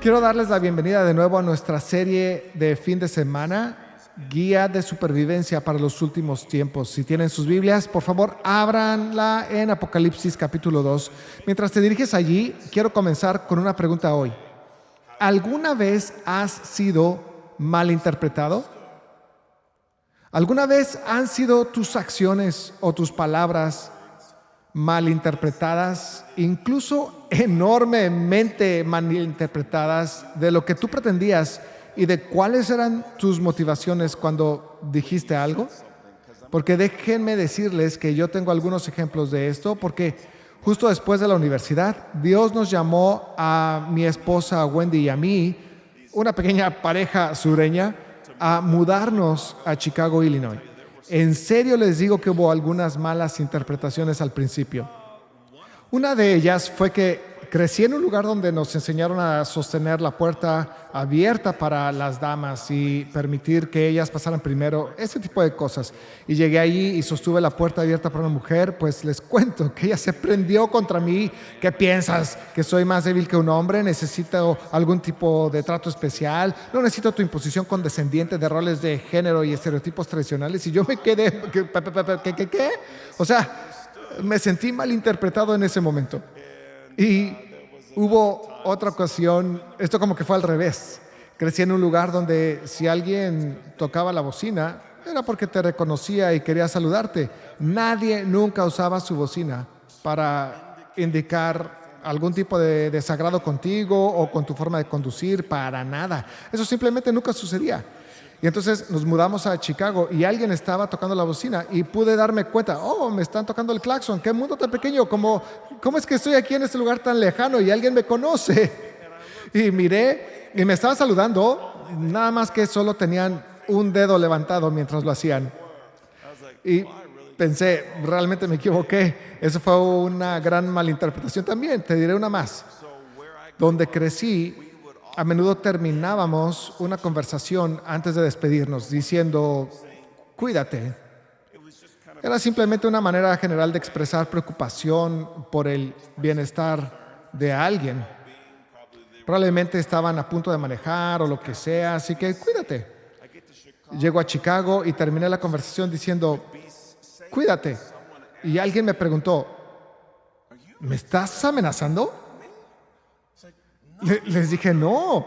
Quiero darles la bienvenida de nuevo a nuestra serie de fin de semana, Guía de Supervivencia para los Últimos Tiempos. Si tienen sus Biblias, por favor, ábranla en Apocalipsis capítulo 2. Mientras te diriges allí, quiero comenzar con una pregunta hoy. ¿Alguna vez has sido malinterpretado? ¿Alguna vez han sido tus acciones o tus palabras malinterpretadas, incluso enormemente malinterpretadas de lo que tú pretendías y de cuáles eran tus motivaciones cuando dijiste algo? Porque déjenme decirles que yo tengo algunos ejemplos de esto, porque justo después de la universidad, Dios nos llamó a mi esposa Wendy y a mí, una pequeña pareja sureña, a mudarnos a Chicago, Illinois. En serio les digo que hubo algunas malas interpretaciones al principio. Una de ellas fue que crecí en un lugar donde nos enseñaron a sostener la puerta abierta para las damas y permitir que ellas pasaran primero, ese tipo de cosas. Y llegué allí y sostuve la puerta abierta para una mujer, pues les cuento que ella se prendió contra mí. ¿Qué piensas? ¿Que soy más débil que un hombre? ¿Necesito algún tipo de trato especial? No necesito tu imposición condescendiente de roles de género y estereotipos tradicionales. Y yo me quedé, ¿qué? O sea, me sentí malinterpretado en ese momento. Y hubo otra ocasión, esto como que fue al revés. Crecí en un lugar donde si alguien tocaba la bocina, era porque te reconocía y quería saludarte. Nadie nunca usaba su bocina para indicar algún tipo de desagrado contigo o con tu forma de conducir, para nada. Eso simplemente nunca sucedía. Y entonces nos mudamos a Chicago y alguien estaba tocando la bocina y pude darme cuenta, me están tocando el claxon, qué mundo tan pequeño, ¿cómo es que estoy aquí en este lugar tan lejano y alguien me conoce? Y miré y me estaban saludando, nada más que solo tenían un dedo levantado mientras lo hacían. Y pensé, realmente me equivoqué. Eso fue una gran malinterpretación también. Te diré una más. Donde crecí, a menudo terminábamos una conversación antes de despedirnos diciendo, cuídate. Era simplemente una manera general de expresar preocupación por el bienestar de alguien. Probablemente estaban a punto de manejar o lo que sea, así que cuídate. Llego a Chicago y terminé la conversación diciendo, cuídate. Y alguien me preguntó, ¿me estás amenazando? Les dije, no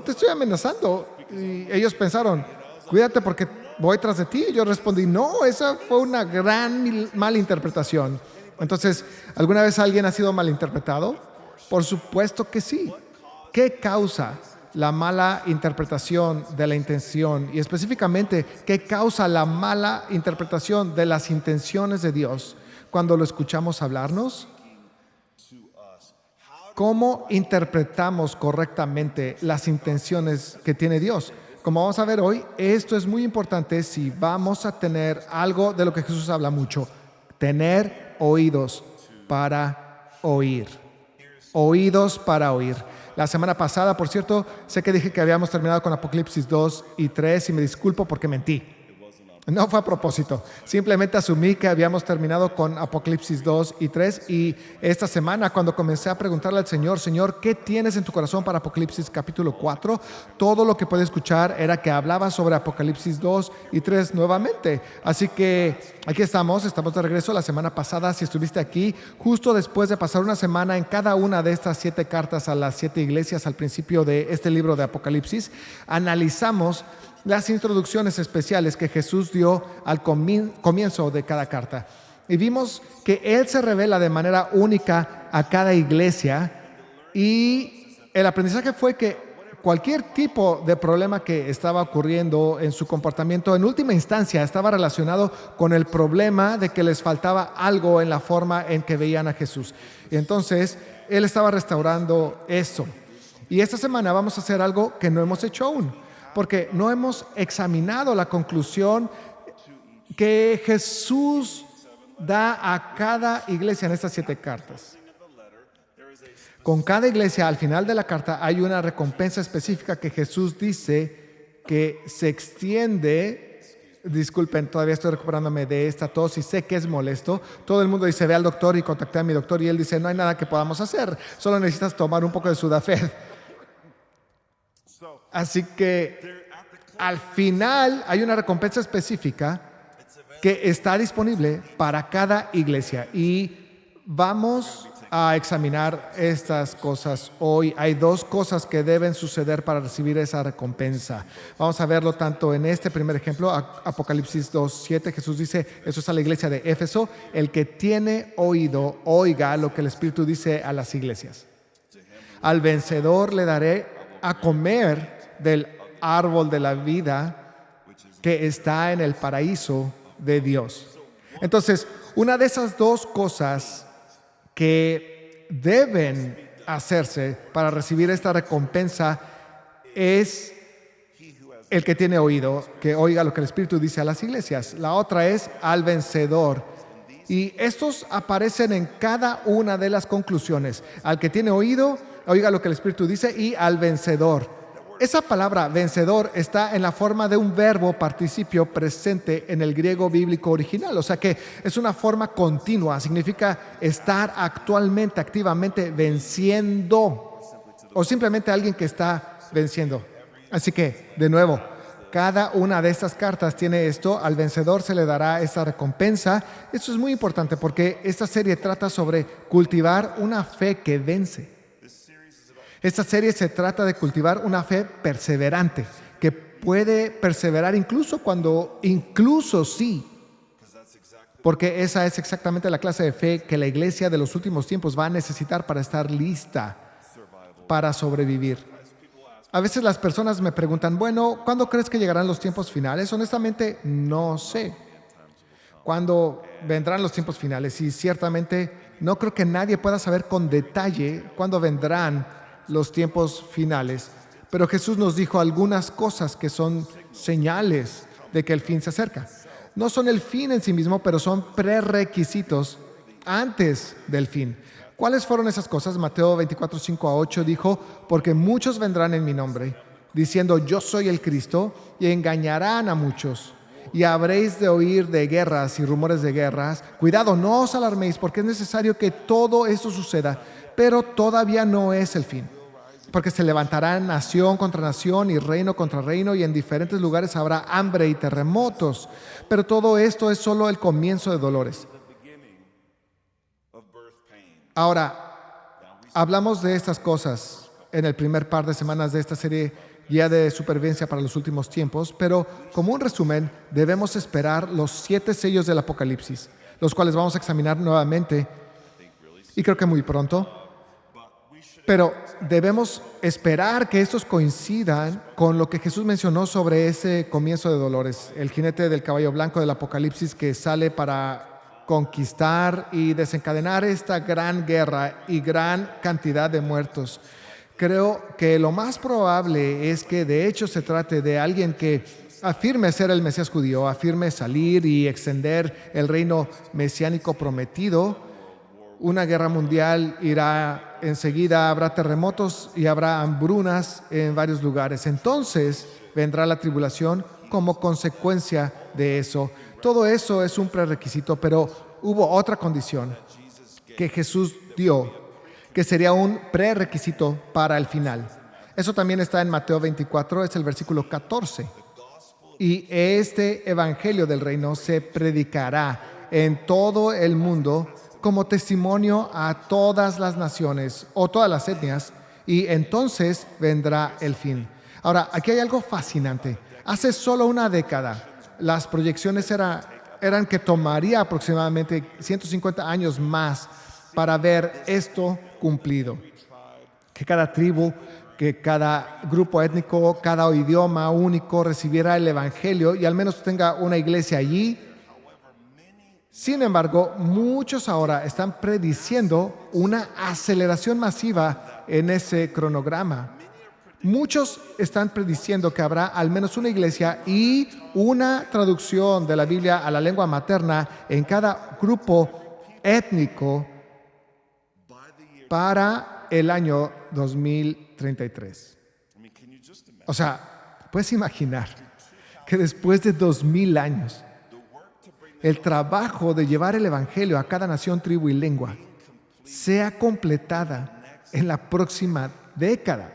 te estoy amenazando. Y ellos pensaron, cuídate porque voy tras de ti. Y yo respondí, no, esa fue una gran malinterpretación. Entonces, ¿alguna vez alguien ha sido malinterpretado? Por supuesto que sí. ¿Qué causa la mala interpretación de la intención? Y específicamente, ¿qué causa la mala interpretación de las intenciones de Dios cuando lo escuchamos hablarnos? ¿Cómo interpretamos correctamente las intenciones que tiene Dios? Como vamos a ver hoy, esto es muy importante si vamos a tener algo de lo que Jesús habla mucho: tener oídos para oír. Oídos para oír. La semana pasada, por cierto, sé que dije que habíamos terminado con Apocalipsis 2 y 3 y me disculpo porque mentí. No fue a propósito, simplemente asumí que habíamos terminado con Apocalipsis 2 y 3 y esta semana cuando comencé a preguntarle al Señor, ¿qué tienes en tu corazón para Apocalipsis capítulo 4? Todo lo que pude escuchar era que hablaba sobre Apocalipsis 2 y 3 nuevamente. Así que aquí estamos de regreso. La semana pasada, si estuviste aquí, justo después de pasar una semana en cada una de estas 7 cartas a las 7 iglesias al principio de este libro de Apocalipsis, analizamos las introducciones especiales que Jesús dio al comienzo de cada carta. Y vimos que Él se revela de manera única a cada iglesia y el aprendizaje fue que cualquier tipo de problema que estaba ocurriendo en su comportamiento, en última instancia, estaba relacionado con el problema de que les faltaba algo en la forma en que veían a Jesús. Y entonces, Él estaba restaurando eso. Y esta semana vamos a hacer algo que no hemos hecho aún, porque no hemos examinado la conclusión que Jesús da a cada iglesia en estas 7 cartas. Con cada iglesia, al final de la carta, hay una recompensa específica que Jesús dice que se extiende. Disculpen, todavía estoy recuperándome de esta tos y sé que es molesto. Todo el mundo dice, ve al doctor, y contacté a mi doctor y él dice, no hay nada que podamos hacer, solo necesitas tomar un poco de Sudafed. Así que al final hay una recompensa específica que está disponible para cada iglesia. Y vamos a examinar estas cosas hoy. Hay dos cosas que deben suceder para recibir esa recompensa. Vamos a verlo tanto en este primer ejemplo, Apocalipsis 2:7. Jesús dice, eso es a la iglesia de Éfeso: el que tiene oído, oiga lo que el Espíritu dice a las iglesias. Al vencedor le daré a comer del árbol de la vida que está en el paraíso de Dios. Entonces, una de esas dos cosas que deben hacerse para recibir esta recompensa es el que tiene oído, que oiga lo que el Espíritu dice a las iglesias. La otra es al vencedor. Y estos aparecen en cada una de las conclusiones. Al que tiene oído, oiga lo que el Espíritu dice, y al vencedor. Esa palabra vencedor está en la forma de un verbo participio presente en el griego bíblico original. O sea que es una forma continua. Significa estar actualmente, activamente venciendo. O simplemente alguien que está venciendo. Así que, de nuevo, cada una de estas cartas tiene esto. Al vencedor se le dará esta recompensa. Esto es muy importante porque esta serie trata sobre cultivar una fe que vence. Esta serie se trata de cultivar una fe perseverante, que puede perseverar incluso sí, porque esa es exactamente la clase de fe que la iglesia de los últimos tiempos va a necesitar para estar lista para sobrevivir. A veces las personas me preguntan, bueno, ¿cuándo crees que llegarán los tiempos finales? Honestamente, no sé cuándo vendrán los tiempos finales, y ciertamente no creo que nadie pueda saber con detalle cuándo vendrán los tiempos finales, pero Jesús nos dijo algunas cosas que son señales de que el fin se acerca. No son el fin en sí mismo, pero son prerequisitos antes del fin. ¿Cuáles fueron esas cosas? Mateo 24:5-8 dijo, porque muchos vendrán en mi nombre, diciendo yo soy el Cristo, y engañarán a muchos. Y habréis de oír de guerras y rumores de guerras. Cuidado, no os alarméis, porque es necesario que todo esto suceda, pero todavía no es el fin. Porque se levantará nación contra nación y reino contra reino, y en diferentes lugares habrá hambre y terremotos. Pero todo esto es solo el comienzo de dolores. Ahora, hablamos de estas cosas en el primer par de semanas de esta serie Guía de Supervivencia para los Últimos Tiempos, pero como un resumen, debemos esperar los 7 sellos del Apocalipsis, los cuales vamos a examinar nuevamente, y creo que muy pronto. Pero debemos esperar que estos coincidan con lo que Jesús mencionó sobre ese comienzo de dolores. El jinete del caballo blanco del Apocalipsis que sale para conquistar y desencadenar esta gran guerra y gran cantidad de muertos. Creo que lo más probable es que de hecho se trate de alguien que afirme ser el Mesías judío, afirme salir y extender el reino mesiánico prometido. Una guerra mundial irá enseguida, habrá terremotos y habrá hambrunas en varios lugares. Entonces vendrá la tribulación como consecuencia de eso. Todo eso es un prerequisito, pero hubo otra condición que Jesús dio, que sería un prerequisito para el final. Eso también está en Mateo 24, es el versículo 14. Y este evangelio del reino se predicará en todo el mundo como testimonio a todas las naciones o todas las etnias, y entonces vendrá el fin. Ahora, aquí hay algo fascinante. Hace solo una década, las proyecciones eran que tomaría aproximadamente 150 años más para ver esto cumplido. Que cada tribu, que cada grupo étnico, cada idioma único recibiera el evangelio y al menos tenga una iglesia allí. Sin embargo, muchos ahora están prediciendo una aceleración masiva en ese cronograma. Muchos están prediciendo que habrá al menos una iglesia y una traducción de la Biblia a la lengua materna en cada grupo étnico para el año 2033. O sea, puedes imaginar que después de 2000 años, el trabajo de llevar el evangelio a cada nación, tribu y lengua sea completada en la próxima década.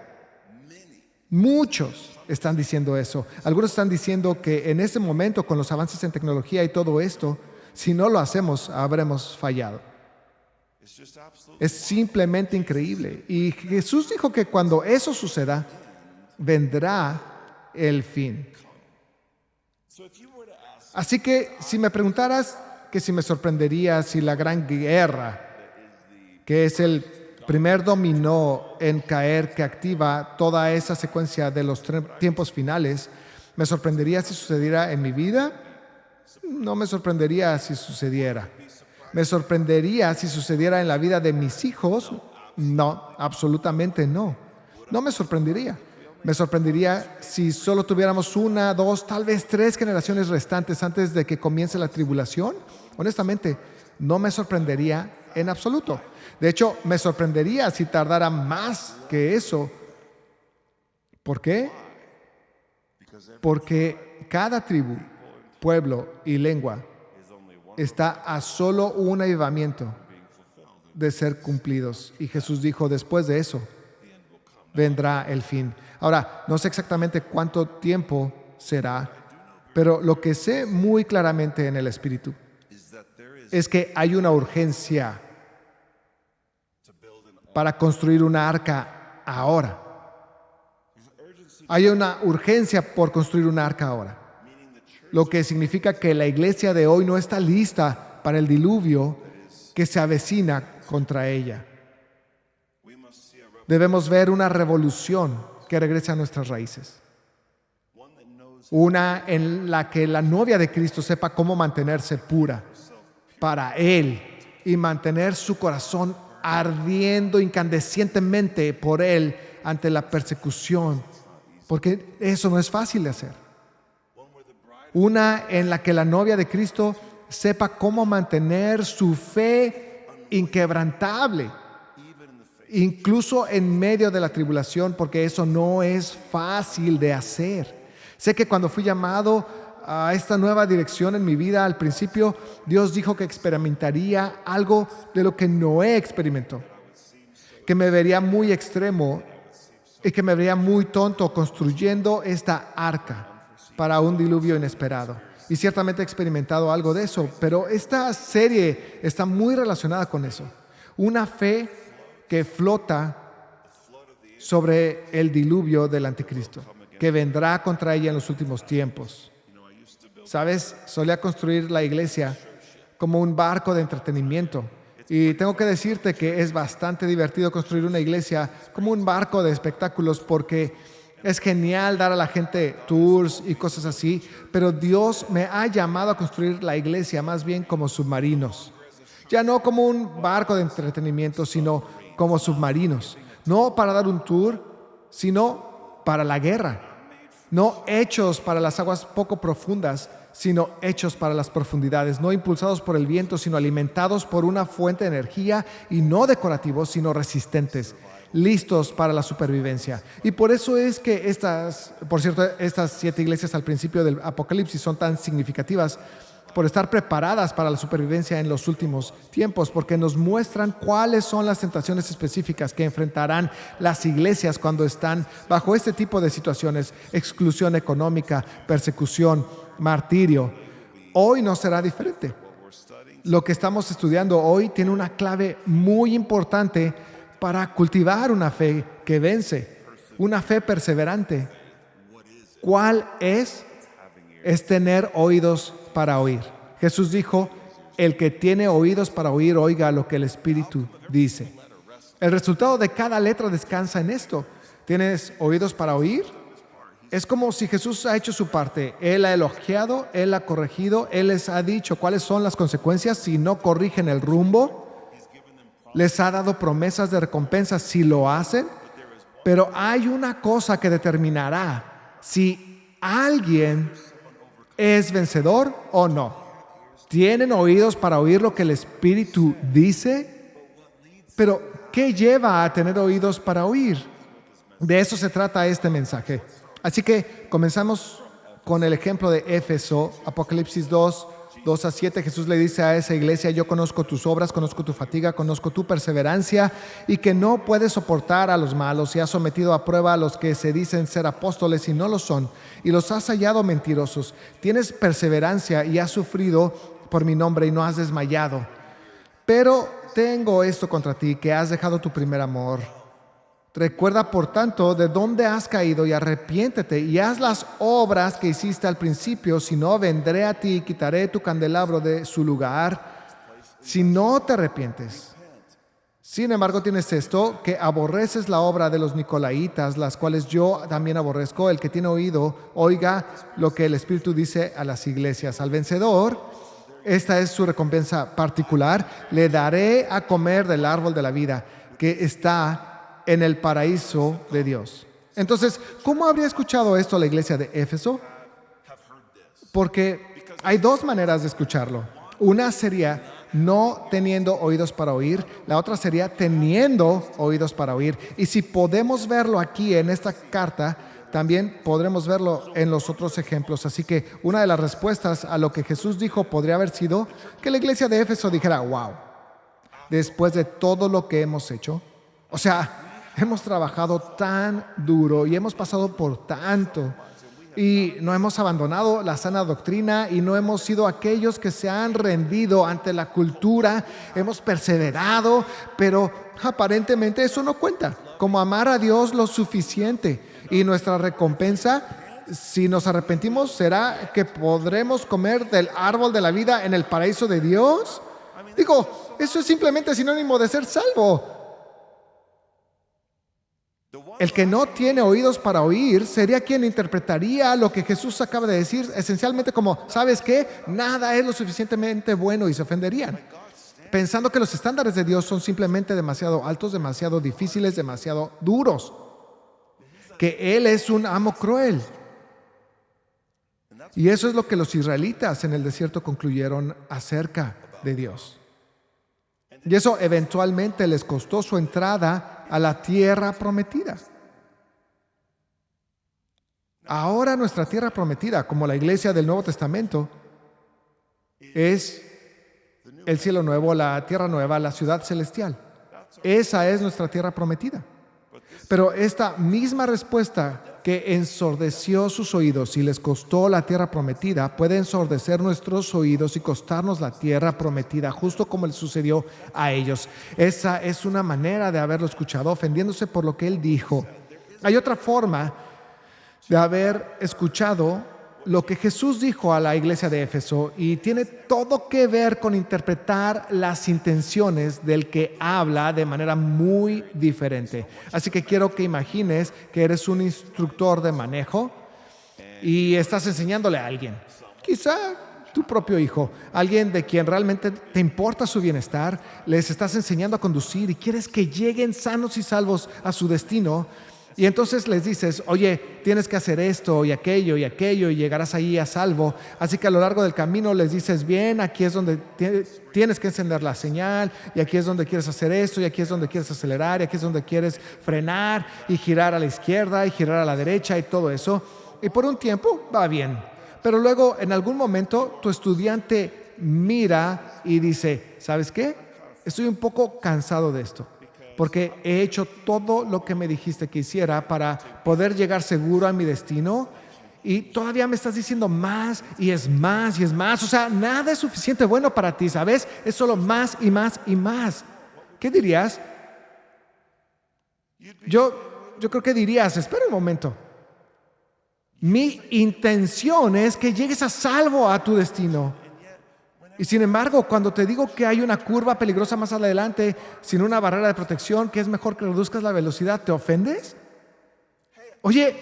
Muchos están diciendo eso. Algunos están diciendo que en este momento, con los avances en tecnología y todo esto, si no lo hacemos, habremos fallado. Es simplemente increíble. Y Jesús dijo que cuando eso suceda, vendrá el fin. Así que si me preguntaras que si me sorprendería si la gran guerra, que es el primer dominó en caer que activa toda esa secuencia de los tiempos finales, ¿me sorprendería si sucediera en mi vida? No me sorprendería si sucediera. ¿Me sorprendería si sucediera en la vida de mis hijos? No, absolutamente no. No me sorprendería. Me sorprendería si solo tuviéramos 1, 2, tal vez 3 generaciones restantes antes de que comience la tribulación. Honestamente, no me sorprendería en absoluto. De hecho, me sorprendería si tardara más que eso. ¿Por qué? Porque cada tribu, pueblo y lengua está a solo un avivamiento de ser cumplidos. Y Jesús dijo, después de eso, vendrá el fin. Ahora, no sé exactamente cuánto tiempo será, pero lo que sé muy claramente en el Espíritu es que hay una urgencia para construir una arca ahora. Hay una urgencia por construir una arca ahora. Lo que significa que la iglesia de hoy no está lista para el diluvio que se avecina contra ella. Debemos ver una revolución que regrese a nuestras raíces. Una en la que la novia de Cristo sepa cómo mantenerse pura para Él y mantener su corazón ardiendo incandescentemente por Él ante la persecución, porque eso no es fácil de hacer. Una en la que la novia de Cristo sepa cómo mantener su fe inquebrantable, incluso en medio de la tribulación, porque eso no es fácil de hacer. Sé que cuando fui llamado a esta nueva dirección en mi vida, al principio Dios dijo que experimentaría algo de lo que Noé experimentó, que me vería muy extremo y que me vería muy tonto construyendo esta arca para un diluvio inesperado. Y ciertamente he experimentado algo de eso, pero esta serie está muy relacionada con eso. Una fe que flota sobre el diluvio del anticristo, que vendrá contra ella en los últimos tiempos. ¿Sabes? Solía construir la iglesia como un barco de entretenimiento. Y tengo que decirte que es bastante divertido construir una iglesia como un barco de espectáculos, porque es genial dar a la gente tours y cosas así, pero Dios me ha llamado a construir la iglesia más bien como submarinos. Ya no como un barco de entretenimiento, sino como submarinos. No para dar un tour, sino para la guerra. No hechos para las aguas poco profundas, sino hechos para las profundidades. No impulsados por el viento, sino alimentados por una fuente de energía, y no decorativos, sino resistentes, listos para la supervivencia. Y por eso es que estas 7 iglesias al principio del Apocalipsis son tan significativas, por estar preparadas para la supervivencia en los últimos tiempos, porque nos muestran cuáles son las tentaciones específicas que enfrentarán las iglesias cuando están bajo este tipo de situaciones: exclusión económica, persecución, martirio. Hoy no será diferente. Lo que estamos estudiando hoy tiene una clave muy importante para cultivar una fe que vence, una fe perseverante. ¿Cuál es? Es tener oídos para oír. Jesús dijo, el que tiene oídos para oír, oiga lo que el Espíritu dice. El resultado de cada letra descansa en esto. ¿Tienes oídos para oír? Es como si Jesús ha hecho su parte. Él ha elogiado, Él ha corregido, Él les ha dicho cuáles son las consecuencias si no corrigen el rumbo. Les ha dado promesas de recompensa si lo hacen. Pero hay una cosa que determinará si alguien es vencedor o no. ¿Tienen oídos para oír lo que el Espíritu dice? Pero, ¿qué lleva a tener oídos para oír? De eso se trata este mensaje. Así que comenzamos con el ejemplo de Éfeso, Apocalipsis 2, 2-7, Jesús le dice a esa iglesia: yo conozco tus obras, conozco tu fatiga, conozco tu perseverancia y que no puedes soportar a los malos, y has sometido a prueba a los que se dicen ser apóstoles y no lo son, y los has hallado mentirosos. Tienes perseverancia y has sufrido por mi nombre y no has desmayado. Pero tengo esto contra ti, que has dejado tu primer amor. Recuerda, por tanto, de dónde has caído y arrepiéntete y haz las obras que hiciste al principio. Si no, vendré a ti y quitaré tu candelabro de su lugar, si no te arrepientes. Sin embargo, tienes esto, que aborreces la obra de los nicolaítas, las cuales yo también aborrezco. El que tiene oído, oiga lo que el Espíritu dice a las iglesias. Al vencedor, esta es su recompensa particular: le daré a comer del árbol de la vida, que está en el paraíso de Dios. Entonces, ¿cómo habría escuchado esto la iglesia de Éfeso? Porque hay dos maneras de escucharlo. Una sería no teniendo oídos para oír, la otra sería teniendo oídos para oír. Y si podemos verlo aquí en esta carta, también podremos verlo en los otros ejemplos. Así que una de las respuestas a lo que Jesús dijo podría haber sido que la iglesia de Éfeso dijera: wow, después de todo lo que hemos hecho, o sea, hemos trabajado tan duro y hemos pasado por tanto, y no hemos abandonado la sana doctrina y no hemos sido aquellos que se han rendido ante la cultura. Hemos perseverado, pero aparentemente eso no cuenta como amar a Dios lo suficiente. Y nuestra recompensa, si nos arrepentimos, será que podremos comer del árbol de la vida en el paraíso de Dios. Digo, eso es simplemente sinónimo de ser salvo. El que no tiene oídos para oír sería quien interpretaría lo que Jesús acaba de decir esencialmente como: ¿sabes qué? Nada es lo suficientemente bueno, y se ofenderían, pensando que los estándares de Dios son simplemente demasiado altos, demasiado difíciles, demasiado duros, que Él es un amo cruel. Y eso es lo que los israelitas en el desierto concluyeron acerca de Dios. Y eso eventualmente les costó su entrada a la tierra prometida. Ahora nuestra tierra prometida, como la iglesia del Nuevo Testamento, es el cielo nuevo, la tierra nueva, la ciudad celestial. Esa es nuestra tierra prometida. Pero esta misma respuesta que ensordeció sus oídos y les costó la tierra prometida, puede ensordecer nuestros oídos y costarnos la tierra prometida, justo como le sucedió a ellos. Esa es una manera de haberlo escuchado, ofendiéndose por lo que Él dijo. Hay otra forma de haber escuchado lo que Jesús dijo a la iglesia de Éfeso, y tiene todo que ver con interpretar las intenciones del que habla de manera muy diferente. Así que quiero que imagines que eres un instructor de manejo y estás enseñándole a alguien, quizá tu propio hijo, alguien de quien realmente te importa su bienestar. Les estás enseñando a conducir y quieres que lleguen sanos y salvos a su destino. Y entonces les dices: oye, tienes que hacer esto y aquello y aquello y llegarás ahí a salvo. Así que a lo largo del camino les dices: bien, aquí es donde tienes que encender la señal, y aquí es donde quieres hacer esto, y aquí es donde quieres acelerar, y aquí es donde quieres frenar y girar a la izquierda y girar a la derecha y todo eso. Y por un tiempo va bien. Pero luego, en algún momento, tu estudiante mira y dice: ¿sabes qué? Estoy un poco cansado de esto, porque he hecho todo lo que me dijiste que hiciera para poder llegar seguro a mi destino, y todavía me estás diciendo más y es más y es más. O sea, nada es suficiente bueno para ti, ¿sabes? Es solo más y más y más. ¿Qué dirías? Yo creo que dirías: espera un momento. Mi intención es que llegues a salvo a tu destino. Y sin embargo, cuando te digo que hay una curva peligrosa más adelante, sin una barrera de protección, que es mejor que reduzcas la velocidad, ¿te ofendes? Oye,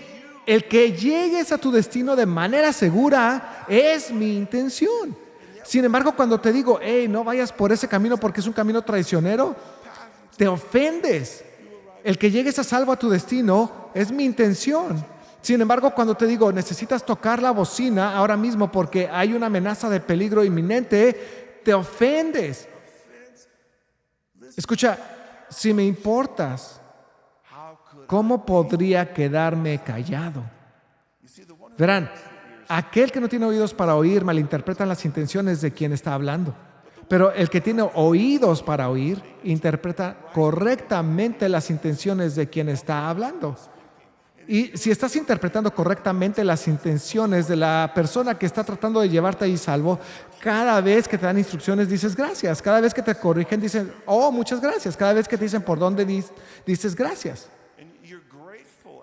el que llegues a tu destino de manera segura es mi intención. Sin embargo, cuando te digo: hey, no vayas por ese camino porque es un camino traicionero, te ofendes. El que llegues a salvo a tu destino es mi intención. Sin embargo, cuando te digo: necesitas tocar la bocina ahora mismo porque hay una amenaza de peligro inminente, te ofendes. Escucha, si me importas, ¿cómo podría quedarme callado? Verán, aquel que no tiene oídos para oír malinterpreta las intenciones de quien está hablando. Pero el que tiene oídos para oír interpreta correctamente las intenciones de quien está hablando. Y si estás interpretando correctamente las intenciones de la persona que está tratando de llevarte ahí salvo, cada vez que te dan instrucciones dices gracias. Cada vez que te corrigen dicen, oh, muchas gracias. Cada vez que te dicen por dónde dices gracias.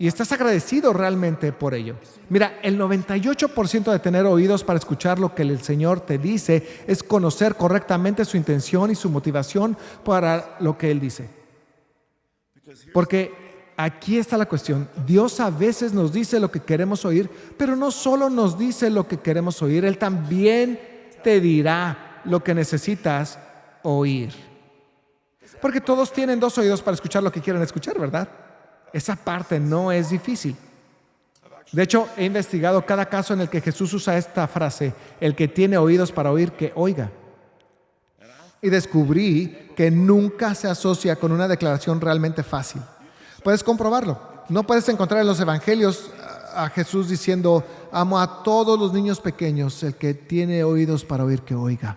Y estás agradecido realmente por ello. Mira, el 98% de tener oídos para escuchar lo que el Señor te dice es conocer correctamente su intención y su motivación para lo que Él dice. Porque aquí está la cuestión. Dios a veces nos dice lo que queremos oír, pero no solo nos dice lo que queremos oír, Él también te dirá lo que necesitas oír. Porque todos tienen dos oídos para escuchar lo que quieren escuchar, ¿verdad? Esa parte no es difícil. De hecho, he investigado cada caso en el que Jesús usa esta frase, el que tiene oídos para oír, que oiga. Y descubrí que nunca se asocia con una declaración realmente fácil. Puedes comprobarlo. No puedes encontrar en los evangelios a Jesús diciendo, amo a todos los niños pequeños, el que tiene oídos para oír, que oiga.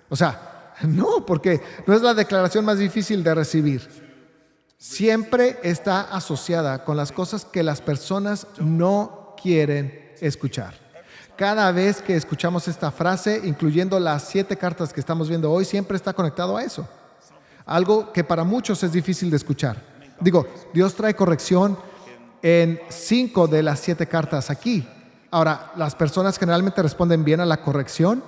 O sea, no, porque no es la declaración más difícil de recibir. Siempre está asociada con las cosas que las personas no quieren escuchar. Cada vez que escuchamos esta frase, incluyendo las 7 cartas que estamos viendo hoy, siempre está conectado a eso. Algo que para muchos es difícil de escuchar. Dios trae corrección en 5 de las 7 cartas aquí. Ahora, las personas generalmente responden bien a la corrección.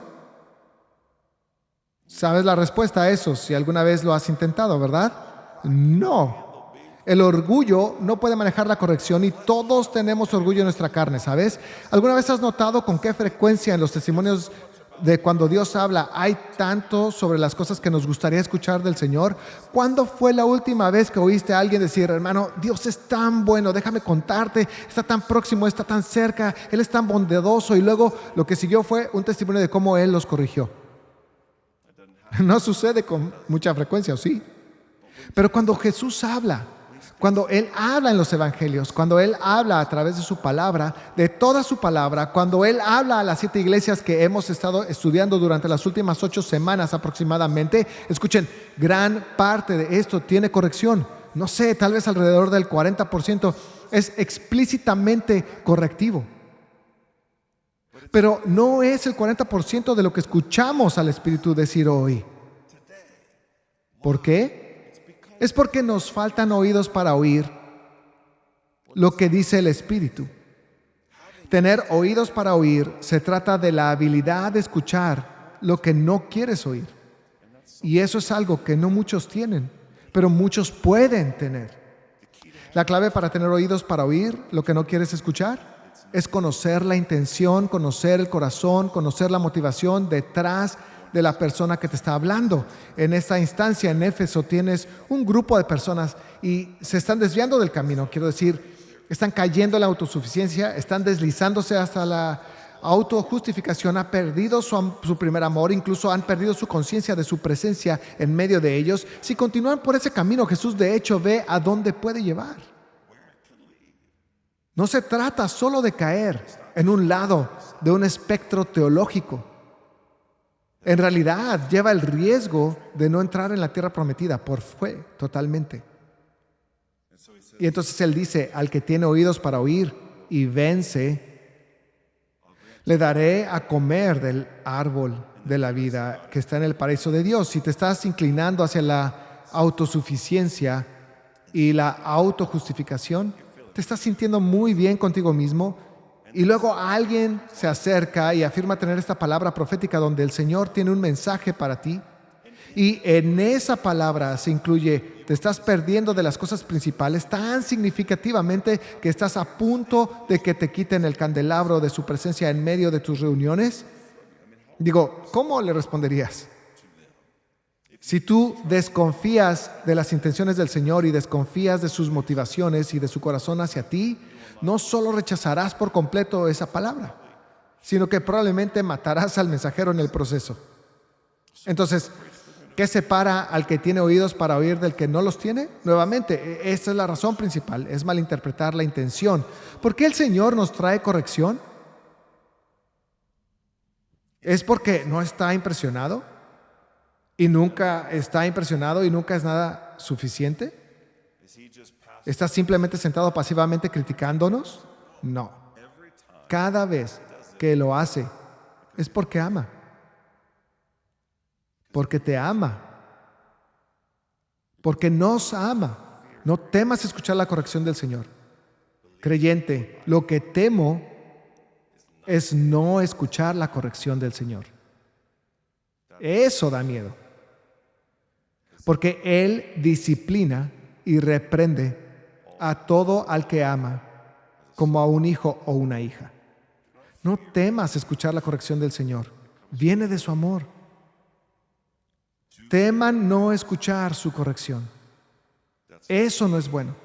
¿Sabes la respuesta a eso? Si alguna vez lo has intentado, ¿verdad? No. El orgullo no puede manejar la corrección y todos tenemos orgullo en nuestra carne, ¿sabes? ¿Alguna vez has notado con qué frecuencia en los testimonios de cuando Dios habla hay tanto sobre las cosas que nos gustaría escuchar del Señor? ¿Cuándo fue la última vez que oíste a alguien decir, hermano, Dios es tan bueno, déjame contarte, está tan próximo, está tan cerca, Él es tan bondadoso? Y luego lo que siguió fue un testimonio de cómo Él los corrigió. No sucede con mucha frecuencia, ¿o sí? Pero cuando Jesús habla, cuando Él habla en los evangelios, cuando Él habla a través de su palabra, de toda su palabra, cuando Él habla a las 7 iglesias que hemos estado estudiando durante las últimas 8 semanas aproximadamente, escuchen, gran parte de esto tiene corrección. No sé, tal vez alrededor del 40% es explícitamente correctivo. Pero no es el 40% de lo que escuchamos al Espíritu decir hoy. ¿Por qué? Es porque nos faltan oídos para oír lo que dice el Espíritu. Tener oídos para oír se trata de la habilidad de escuchar lo que no quieres oír. Y eso es algo que no muchos tienen, pero muchos pueden tener. La clave para tener oídos para oír lo que no quieres escuchar es conocer la intención, conocer el corazón, conocer la motivación detrás de la persona que te está hablando. En esta instancia, en Éfeso, tienes un grupo de personas y se están desviando del camino. Quiero decir, están cayendo en la autosuficiencia, están deslizándose hasta la autojustificación, han perdido su primer amor, incluso han perdido su conciencia de su presencia en medio de ellos. Si continúan por ese camino, Jesús de hecho ve a dónde puede llevar. No se trata solo de caer en un lado de un espectro teológico. En realidad lleva el riesgo de no entrar en la tierra prometida por fe totalmente. Y entonces Él dice, al que tiene oídos para oír y vence, le daré a comer del árbol de la vida que está en el paraíso de Dios. Si te estás inclinando hacia la autosuficiencia y la autojustificación, te estás sintiendo muy bien contigo mismo, y luego alguien se acerca y afirma tener esta palabra profética donde el Señor tiene un mensaje para ti, y en esa palabra se incluye, te estás perdiendo de las cosas principales tan significativamente que estás a punto de que te quiten el candelabro de su presencia en medio de tus reuniones. ¿Cómo le responderías? Si tú desconfías de las intenciones del Señor y desconfías de sus motivaciones y de su corazón hacia ti, no solo rechazarás por completo esa palabra, sino que probablemente matarás al mensajero en el proceso. Entonces, ¿qué separa al que tiene oídos para oír del que no los tiene? Nuevamente, esta es la razón principal, es malinterpretar la intención. ¿Por qué el Señor nos trae corrección? ¿Es porque no está impresionado? ¿Y nunca está impresionado y nunca es nada suficiente? ¿Está simplemente sentado pasivamente criticándonos? No. Cada vez que lo hace es porque ama. Porque te ama. Porque nos ama. No temas escuchar la corrección del Señor. Creyente, lo que temo es no escuchar la corrección del Señor. Eso da miedo. Porque Él disciplina y reprende a todo al que ama, como a un hijo o una hija. No temas escuchar la corrección del Señor. Viene de su amor. Teman no escuchar su corrección. Eso no es bueno.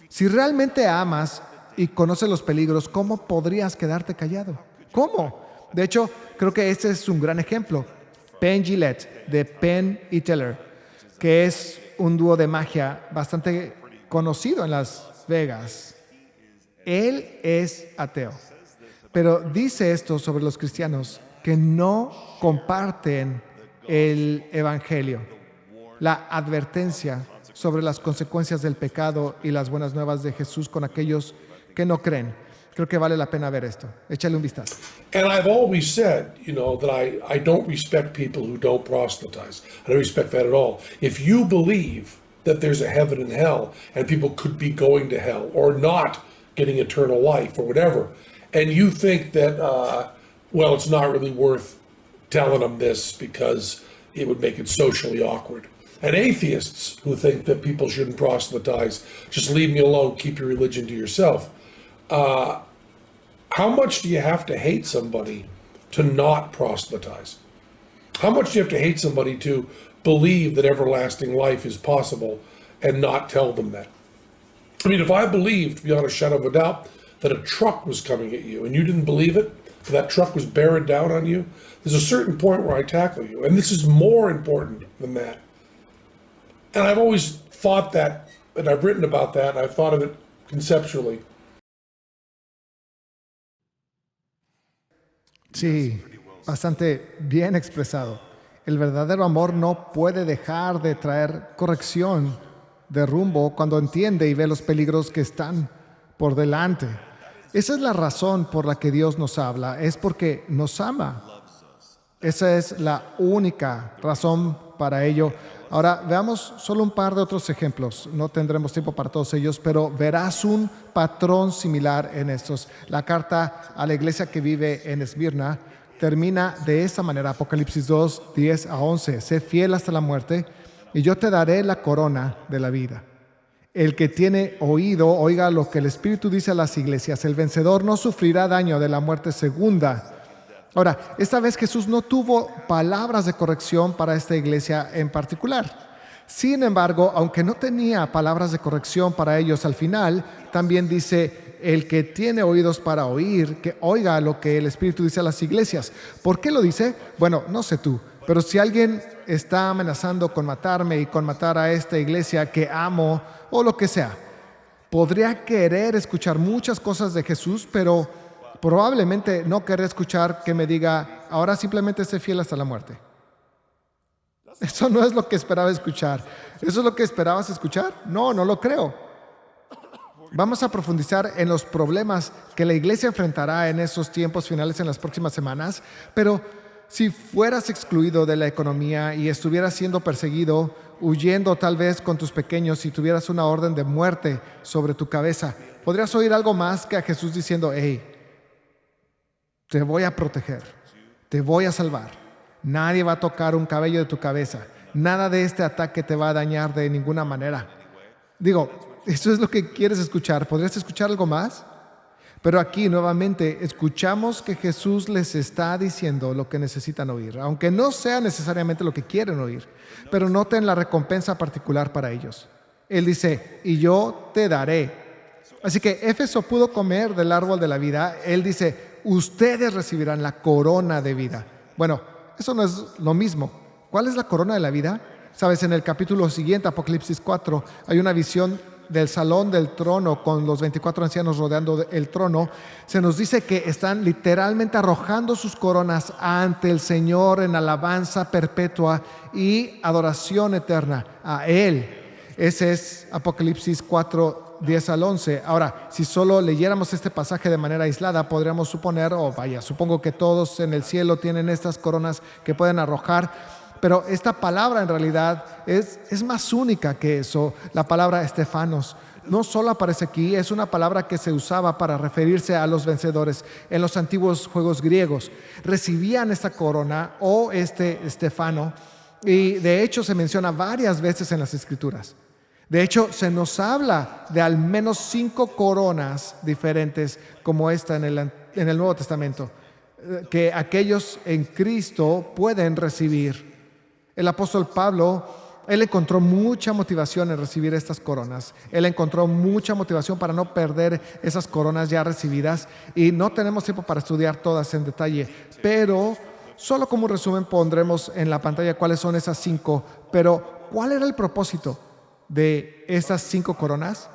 Si realmente amas y conoces los peligros, ¿cómo podrías quedarte callado? ¿Cómo? De hecho, creo que este es un gran ejemplo. Penn Jillette, de Penn y Teller, que es un dúo de magia bastante conocido en Las Vegas. Él es ateo, pero dice esto sobre los cristianos que no comparten el evangelio, la advertencia sobre las consecuencias del pecado y las buenas nuevas de Jesús con aquellos que no creen. Creo que vale la pena ver esto. Échale un vistazo. And I've always said, that I don't respect people who don't proselytize. I don't respect that at all. If you believe that there's a heaven and hell and people could be going to hell or not getting eternal life or whatever, and you think that, it's not really worth telling them this because it would make it socially awkward. And atheists who think that people shouldn't proselytize, just leave me alone, keep your religion to yourself. How much do you have to hate somebody to not proselytize? How much do you have to hate somebody to believe that everlasting life is possible and not tell them that? I mean, if I believed beyond a shadow of a doubt that a truck was coming at you and you didn't believe it, that truck was bearing down on you, there's a certain point where I tackle you. And this is more important than that. And I've always thought that, and I've written about that, and I've thought of it conceptually. Sí, bastante bien expresado. El verdadero amor no puede dejar de traer corrección de rumbo cuando entiende y ve los peligros que están por delante. Esa es la razón por la que Dios nos habla, es porque nos ama. Esa es la única razón para ello. Ahora, veamos solo un par de otros ejemplos. No tendremos tiempo para todos ellos, pero verás un patrón similar en estos. La carta a la iglesia que vive en Esmirna termina de esta manera. Apocalipsis 2, 10 a 11. Sé fiel hasta la muerte y yo te daré la corona de la vida. El que tiene oído, oiga lo que el Espíritu dice a las iglesias. El vencedor no sufrirá daño de la muerte segunda. Ahora, esta vez Jesús no tuvo palabras de corrección para esta iglesia en particular. Sin embargo, aunque no tenía palabras de corrección para ellos al final, también dice, el que tiene oídos para oír, que oiga lo que el Espíritu dice a las iglesias. ¿Por qué lo dice? Bueno, no sé tú, pero si alguien está amenazando con matarme y con matar a esta iglesia que amo o lo que sea, podría querer escuchar muchas cosas de Jesús, pero probablemente no querré escuchar que me diga, ahora simplemente sé fiel hasta la muerte. Eso no es lo que esperaba escuchar. ¿Eso es lo que esperabas escuchar? No, no lo creo. Vamos a profundizar en los problemas que la iglesia enfrentará en esos tiempos finales en las próximas semanas, pero si fueras excluido de la economía y estuvieras siendo perseguido, huyendo tal vez con tus pequeños y tuvieras una orden de muerte sobre tu cabeza, podrías oír algo más que a Jesús diciendo, hey, te voy a proteger, te voy a salvar. Nadie va a tocar un cabello de tu cabeza. Nada de este ataque te va a dañar de ninguna manera. Digo, ¿eso es lo que quieres escuchar? ¿Podrías escuchar algo más? Pero aquí nuevamente escuchamos que Jesús les está diciendo lo que necesitan oír, aunque no sea necesariamente lo que quieren oír. Pero noten la recompensa particular para ellos. Él dice, y yo te daré. Así que Éfeso pudo comer del árbol de la vida. Él dice, ustedes recibirán la corona de vida. Bueno, eso no es lo mismo. ¿Cuál es la corona de la vida? Sabes, en el capítulo siguiente, Apocalipsis 4, hay una visión del salón del trono con los 24 ancianos rodeando el trono, se nos dice que están literalmente arrojando sus coronas ante el Señor en alabanza perpetua y adoración eterna a Él. Ese es Apocalipsis 4, 10 al 11. Ahora, si solo leyéramos este pasaje de manera aislada, podríamos suponer, supongo que todos en el cielo tienen estas coronas que pueden arrojar. Pero esta palabra en realidad es más única que eso. La palabra Estefanos no solo aparece aquí, es una palabra que se usaba para referirse a los vencedores. En los antiguos juegos griegos recibían esta corona o este Estefano, y de hecho se menciona varias veces en las Escrituras. De hecho, se nos habla de al menos 5 coronas diferentes como esta en el Nuevo Testamento, que aquellos en Cristo pueden recibir. El apóstol Pablo, él encontró mucha motivación en recibir estas coronas. Él encontró mucha motivación para no perder esas coronas ya recibidas. Y no tenemos tiempo para estudiar todas en detalle, pero solo como un resumen pondremos en la pantalla cuáles son esas 5. Pero, ¿cuál era el propósito de estas 5 coronas?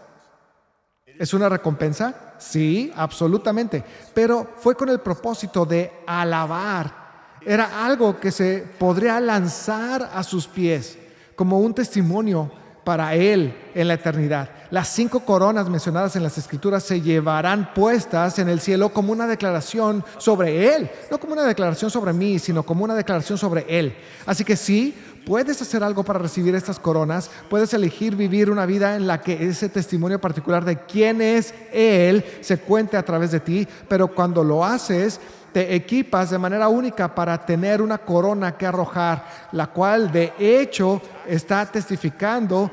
¿Es una recompensa? Sí, absolutamente. Pero fue con el propósito de alabar. Era algo que se podría lanzar a sus pies como un testimonio para Él en la eternidad. Las 5 coronas mencionadas en las Escrituras se llevarán puestas en el cielo como una declaración sobre Él. No como una declaración sobre mí, sino como una declaración sobre Él. Así que sí, puedes hacer algo para recibir estas coronas. Puedes elegir vivir una vida en la que ese testimonio particular de quién es Él se cuente a través de ti. Pero cuando lo haces, te equipas de manera única para tener una corona que arrojar, la cual de hecho está testificando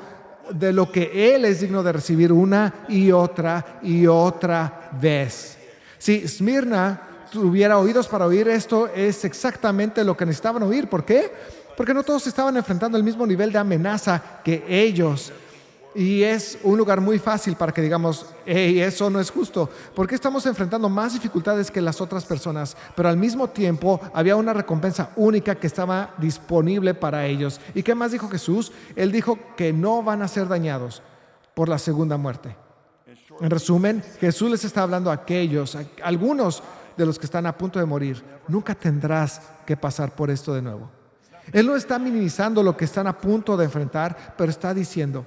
de lo que Él es digno de recibir una y otra vez. Si Esmirna tuviera oídos para oír, esto es exactamente lo que necesitaban oír. ¿Por qué? Porque no todos estaban enfrentando el mismo nivel de amenaza que ellos. Y es un lugar muy fácil para que digamos, hey, eso no es justo, porque estamos enfrentando más dificultades que las otras personas, pero al mismo tiempo había una recompensa única que estaba disponible para ellos. ¿Y qué más dijo Jesús? Él dijo que no van a ser dañados por la segunda muerte. En resumen, Jesús les está hablando a aquellos, algunos de los que están a punto de morir. Nunca tendrás que pasar por esto de nuevo. Él no está minimizando lo que están a punto de enfrentar, pero está diciendo,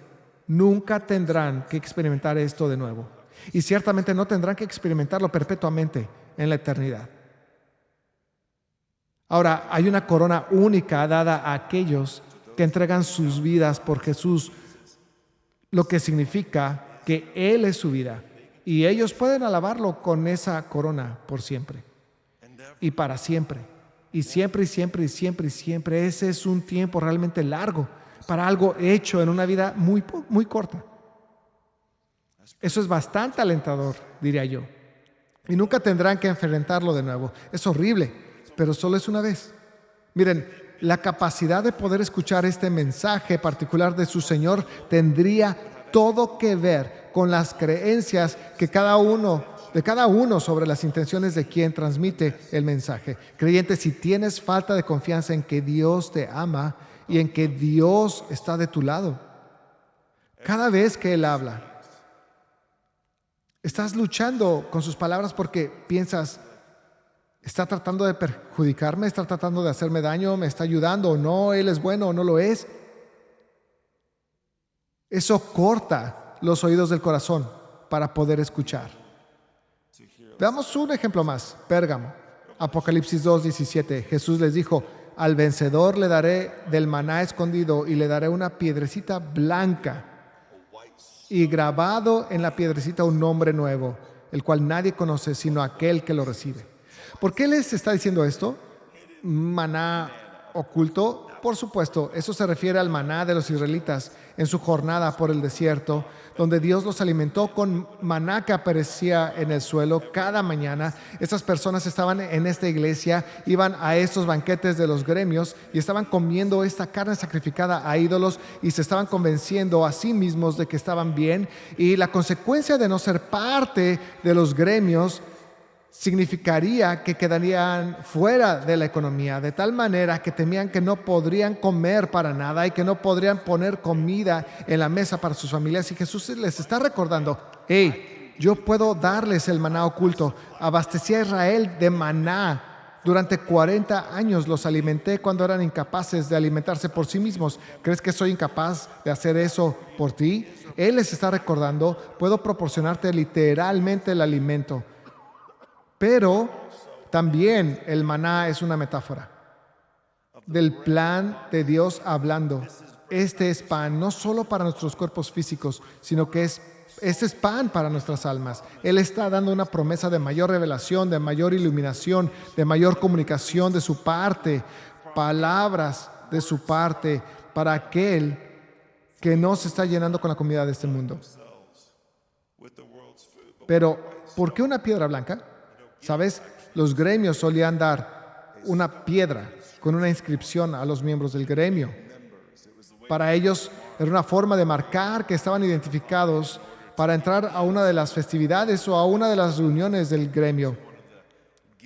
nunca tendrán que experimentar esto de nuevo. Y ciertamente no tendrán que experimentarlo perpetuamente en la eternidad. Ahora, hay una corona única dada a aquellos que entregan sus vidas por Jesús, lo que significa que Él es su vida. Y ellos pueden alabarlo con esa corona por siempre. Y para siempre. Y siempre, y siempre, y siempre, y siempre. Ese es un tiempo realmente largo para algo hecho en una vida muy, muy corta. Eso es bastante alentador, diría yo. Y nunca tendrán que enfrentarlo de nuevo. Es horrible, pero solo es una vez. Miren, la capacidad de poder escuchar este mensaje particular de su Señor tendría todo que ver con las creencias de cada uno sobre las intenciones de quien transmite el mensaje. Creyente, si tienes falta de confianza en que Dios te ama y en que Dios está de tu lado, cada vez que Él habla, estás luchando con sus palabras porque piensas, ¿está tratando de perjudicarme? ¿Está tratando de hacerme daño? ¿Me está ayudando o no? ¿Él es bueno o no lo es? Eso corta los oídos del corazón para poder escuchar. Veamos un ejemplo más. Pérgamo, Apocalipsis 2:17. Jesús les dijo, al vencedor le daré del maná escondido y le daré una piedrecita blanca y grabado en la piedrecita un nombre nuevo, el cual nadie conoce sino aquel que lo recibe. ¿Por qué les está diciendo esto? Maná oculto. Por supuesto, eso se refiere al maná de los israelitas en su jornada por el desierto, donde Dios los alimentó con maná que aparecía en el suelo cada mañana. Estas personas estaban en esta iglesia, iban a estos banquetes de los gremios y estaban comiendo esta carne sacrificada a ídolos y se estaban convenciendo a sí mismos de que estaban bien. Y la consecuencia de no ser parte de los gremios significaría que quedarían fuera de la economía, de tal manera que temían que no podrían comer para nada y que no podrían poner comida en la mesa para sus familias. Y Jesús les está recordando, hey, yo puedo darles el maná oculto. Abastecí a Israel de maná. Durante 40 años los alimenté cuando eran incapaces de alimentarse por sí mismos. ¿Crees que soy incapaz de hacer eso por ti? Él les está recordando, puedo proporcionarte literalmente el alimento. Pero también el maná es una metáfora del plan de Dios hablando. Este es pan no solo para nuestros cuerpos físicos, sino que este es pan para nuestras almas. Él está dando una promesa de mayor revelación, de mayor iluminación, de mayor comunicación de su parte, palabras de su parte para aquel que no se está llenando con la comida de este mundo. Pero, ¿por qué una piedra blanca? ¿Sabes? Los gremios solían dar una piedra con una inscripción a los miembros del gremio. Para ellos era una forma de marcar que estaban identificados para entrar a una de las festividades o a una de las reuniones del gremio.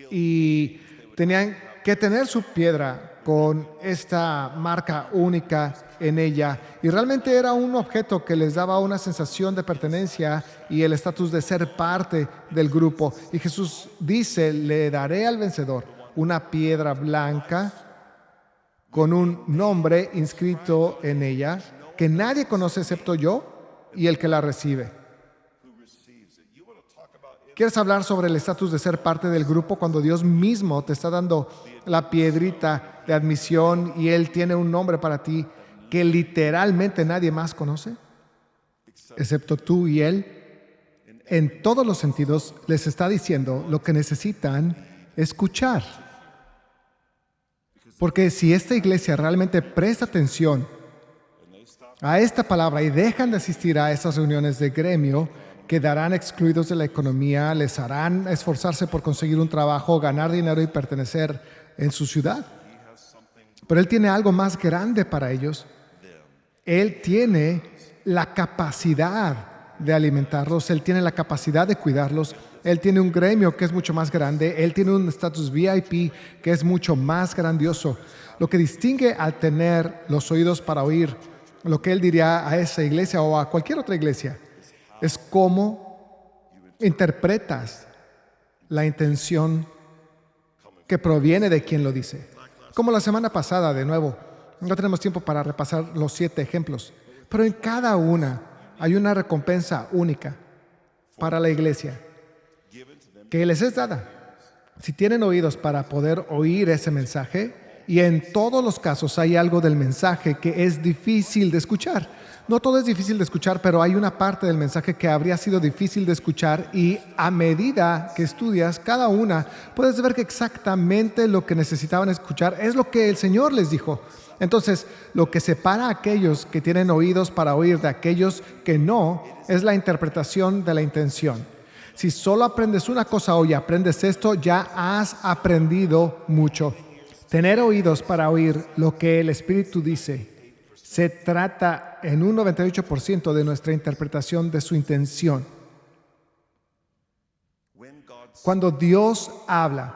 Y tenían que tener su piedra con esta marca única en ella. Y realmente era un objeto que les daba una sensación de pertenencia y el estatus de ser parte del grupo. Y Jesús dice, le daré al vencedor una piedra blanca con un nombre inscrito en ella que nadie conoce excepto yo y el que la recibe. ¿Quieres hablar sobre el estatus de ser parte del grupo cuando Dios mismo te está dando la piedrita de admisión y Él tiene un nombre para ti que literalmente nadie más conoce? Excepto tú y Él. En todos los sentidos les está diciendo lo que necesitan escuchar. Porque si esta iglesia realmente presta atención a esta palabra y dejan de asistir a esas reuniones de gremio, quedarán excluidos de la economía, les harán esforzarse por conseguir un trabajo, ganar dinero y pertenecer en su ciudad. Pero Él tiene algo más grande para ellos. Él tiene la capacidad de alimentarlos, Él tiene la capacidad de cuidarlos, Él tiene un gremio que es mucho más grande, Él tiene un estatus VIP que es mucho más grandioso. Lo que distingue al tener los oídos para oír, lo que Él diría a esa iglesia o a cualquier otra iglesia, es cómo interpretas la intención que proviene de quien lo dice. Como la semana pasada, de nuevo, no tenemos tiempo para repasar los 7 ejemplos, pero en cada una hay una recompensa única para la iglesia que les es dada. Si tienen oídos para poder oír ese mensaje, y en todos los casos hay algo del mensaje que es difícil de escuchar. No todo es difícil de escuchar, pero hay una parte del mensaje que habría sido difícil de escuchar y a medida que estudias cada una, puedes ver que exactamente lo que necesitaban escuchar es lo que el Señor les dijo. Entonces, lo que separa a aquellos que tienen oídos para oír de aquellos que no, es la interpretación de la intención. Si solo aprendes una cosa hoy y aprendes esto, ya has aprendido mucho. Tener oídos para oír lo que el Espíritu dice se trata en un 98% de nuestra interpretación de su intención. Cuando Dios habla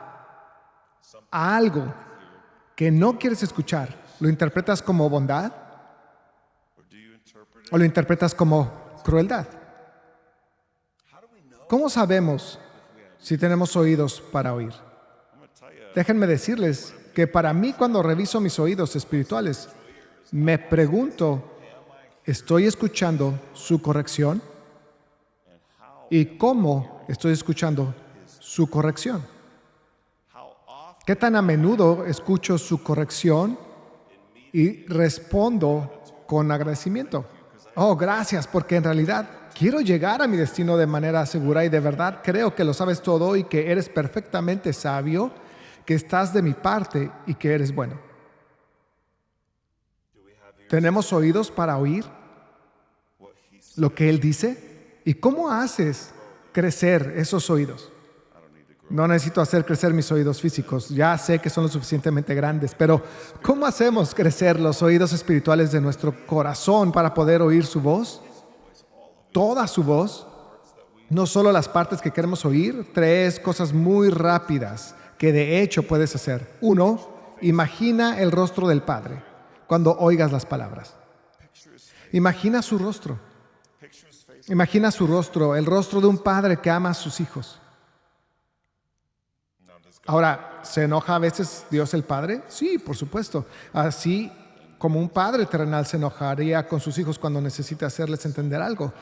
a algo que no quieres escuchar, ¿lo interpretas como bondad o lo interpretas como crueldad? ¿Cómo sabemos si tenemos oídos para oír? Déjenme decirles que para mí, cuando reviso mis oídos espirituales, me pregunto, ¿estoy escuchando su corrección? ¿Y cómo estoy escuchando su corrección? ¿Qué tan a menudo escucho su corrección y respondo con agradecimiento? Oh, gracias, porque en realidad quiero llegar a mi destino de manera segura y de verdad creo que lo sabes todo y que eres perfectamente sabio, que estás de mi parte y que eres bueno. ¿Tenemos oídos para oír lo que Él dice? ¿Y cómo haces crecer esos oídos? No necesito hacer crecer mis oídos físicos, ya sé que son lo suficientemente grandes, pero ¿cómo hacemos crecer los oídos espirituales de nuestro corazón para poder oír su voz? Toda su voz. No solo las partes que queremos oír, 3 cosas muy rápidas que de hecho puedes hacer. 1, imagina el rostro del Padre cuando oigas las palabras. Imagina su rostro. Imagina su rostro, el rostro de un padre que ama a sus hijos. Ahora, ¿se enoja a veces Dios el Padre? Sí, por supuesto. Así como un padre terrenal se enojaría con sus hijos cuando necesita hacerles entender algo.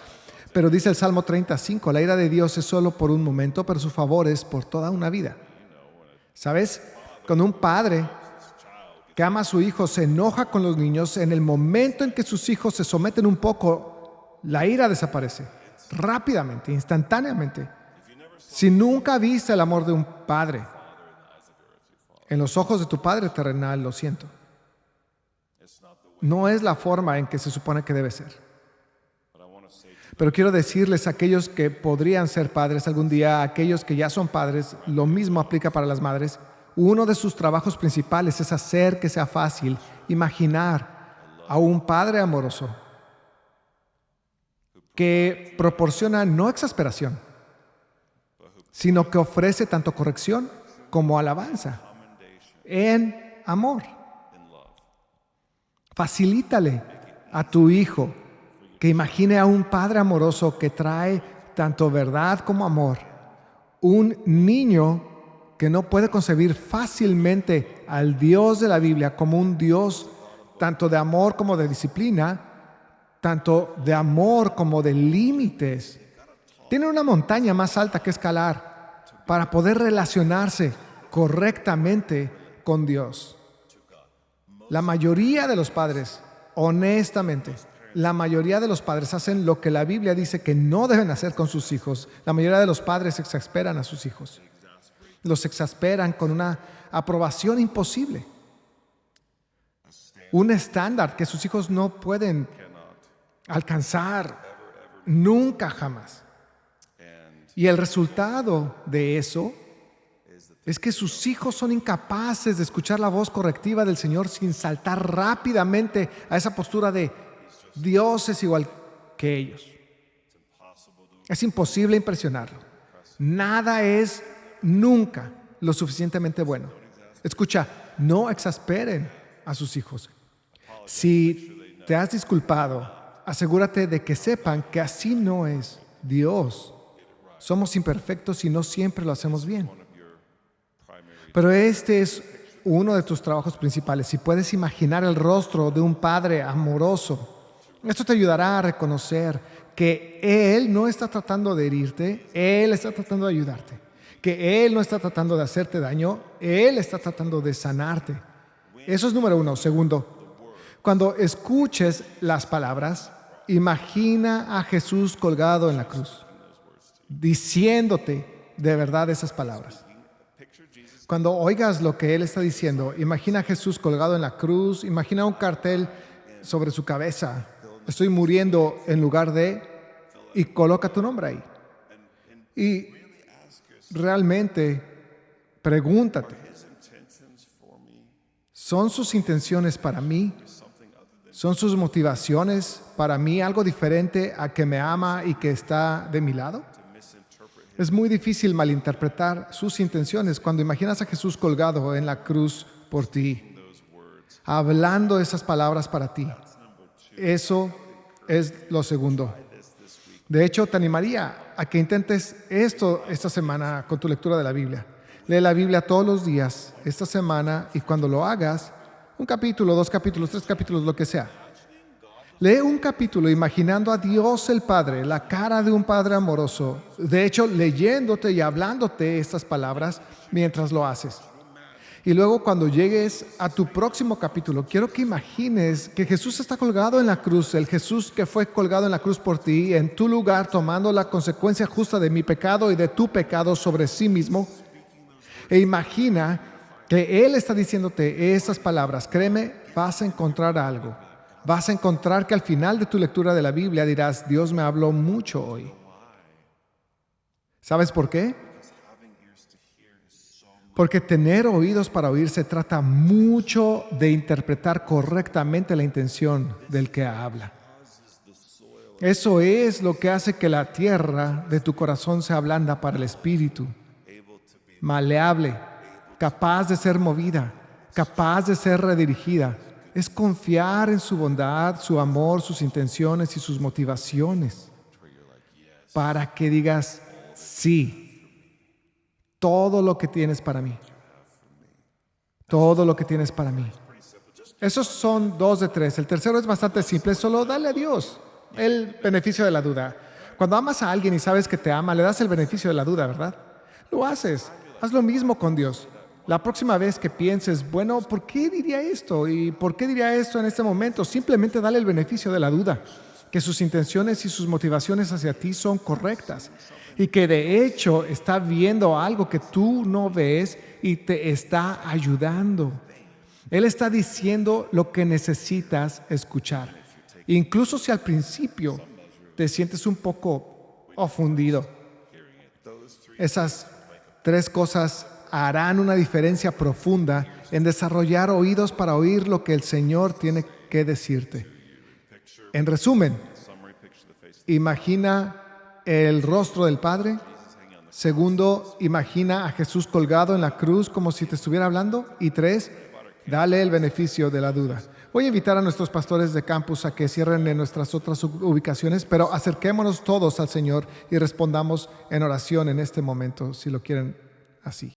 Pero dice el Salmo 35, la ira de Dios es solo por un momento, pero su favor es por toda una vida. ¿Sabes? Cuando un padre que ama a su hijo se enoja con los niños, en el momento en que sus hijos se someten un poco, la ira desaparece rápidamente, instantáneamente. Si nunca viste el amor de un padre, en los ojos de tu padre terrenal, lo siento, no es la forma en que se supone que debe ser. Pero quiero decirles a aquellos que podrían ser padres algún día, a aquellos que ya son padres, lo mismo aplica para las madres. Uno de sus trabajos principales es hacer que sea fácil imaginar a un padre amoroso que proporciona no exasperación, sino que ofrece tanto corrección como alabanza en amor. Facilítale a tu hijo que imagine a un padre amoroso que trae tanto verdad como amor. Un niño que no puede concebir fácilmente al Dios de la Biblia como un Dios tanto de amor como de disciplina, tanto de amor como de límites. Tiene una montaña más alta que escalar para poder relacionarse correctamente con Dios. La mayoría de los padres, honestamente, la mayoría de los padres hacen lo que la Biblia dice que no deben hacer con sus hijos. La mayoría de los padres exasperan a sus hijos. Los exasperan con una aprobación imposible. Un estándar que sus hijos no pueden alcanzar nunca jamás. Y el resultado de eso es que sus hijos son incapaces de escuchar la voz correctiva del Señor sin saltar rápidamente a esa postura de Dios es igual que ellos. Es imposible impresionarlo. Nada es nunca lo suficientemente bueno. Escucha, no exasperen a sus hijos. Si te has disculpado, asegúrate de que sepan que así no es Dios. Somos imperfectos y no siempre lo hacemos bien. Pero este es uno de tus trabajos principales. Si puedes imaginar el rostro de un padre amoroso, esto te ayudará a reconocer que Él no está tratando de herirte, Él está tratando de ayudarte. Que Él no está tratando de hacerte daño, Él está tratando de sanarte. Eso es número 1. Segundo, cuando escuches las palabras, imagina a Jesús colgado en la cruz, diciéndote de verdad esas palabras. Cuando oigas lo que Él está diciendo, imagina a Jesús colgado en la cruz, imagina un cartel sobre su cabeza, estoy muriendo en lugar de, y coloca tu nombre ahí. Y realmente pregúntate, ¿son sus intenciones para mí? ¿Son sus motivaciones para mí algo diferente a que me ama y que está de mi lado? Es muy difícil malinterpretar sus intenciones cuando imaginas a Jesús colgado en la cruz por ti, hablando esas palabras para ti. Eso es lo segundo. De hecho, te animaría a que intentes esto esta semana con tu lectura de la Biblia. Lee la Biblia todos los días esta semana y cuando lo hagas, un capítulo, 2 capítulos, 3 capítulos, lo que sea. Lee un capítulo imaginando a Dios el Padre, la cara de un Padre amoroso. De hecho, leyéndote y hablándote estas palabras mientras lo haces. Y luego cuando llegues a tu próximo capítulo, quiero que imagines que Jesús está colgado en la cruz, el Jesús que fue colgado en la cruz por ti, en tu lugar, tomando la consecuencia justa de mi pecado y de tu pecado sobre sí mismo. E imagina que Él está diciéndote esas palabras. Créeme, vas a encontrar algo. Vas a encontrar que al final de tu lectura de la Biblia dirás, Dios me habló mucho hoy. ¿Sabes por qué? Porque tener oídos para oír se trata mucho de interpretar correctamente la intención del que habla. Eso es lo que hace que la tierra de tu corazón sea blanda para el espíritu, maleable, capaz de ser movida, capaz de ser redirigida. Es confiar en su bondad, su amor, sus intenciones y sus motivaciones para que digas sí, todo lo que tienes para mí. Todo lo que tienes para mí. Esos son 2 de 3. El tercero es bastante simple, solo dale a Dios el beneficio de la duda. Cuando amas a alguien y sabes que te ama, le das el beneficio de la duda, ¿verdad? Lo haces. Haz lo mismo con Dios. La próxima vez que pienses, bueno, ¿por qué diría esto? ¿Y por qué diría esto en este momento? Simplemente dale el beneficio de la duda, que sus intenciones y sus motivaciones hacia ti son correctas y que de hecho está viendo algo que tú no ves y te está ayudando. Él está diciendo lo que necesitas escuchar. Incluso si al principio te sientes un poco ofendido, esas 3 cosas harán una diferencia profunda en desarrollar oídos para oír lo que el Señor tiene que decirte. En resumen, imagina el rostro del Padre. Segundo, imagina a Jesús colgado en la cruz como si te estuviera hablando. Y 3, dale el beneficio de la duda. Voy a invitar a nuestros pastores de campus a que cierren en nuestras otras ubicaciones, pero acerquémonos todos al Señor y respondamos en oración en este momento, si lo quieren así.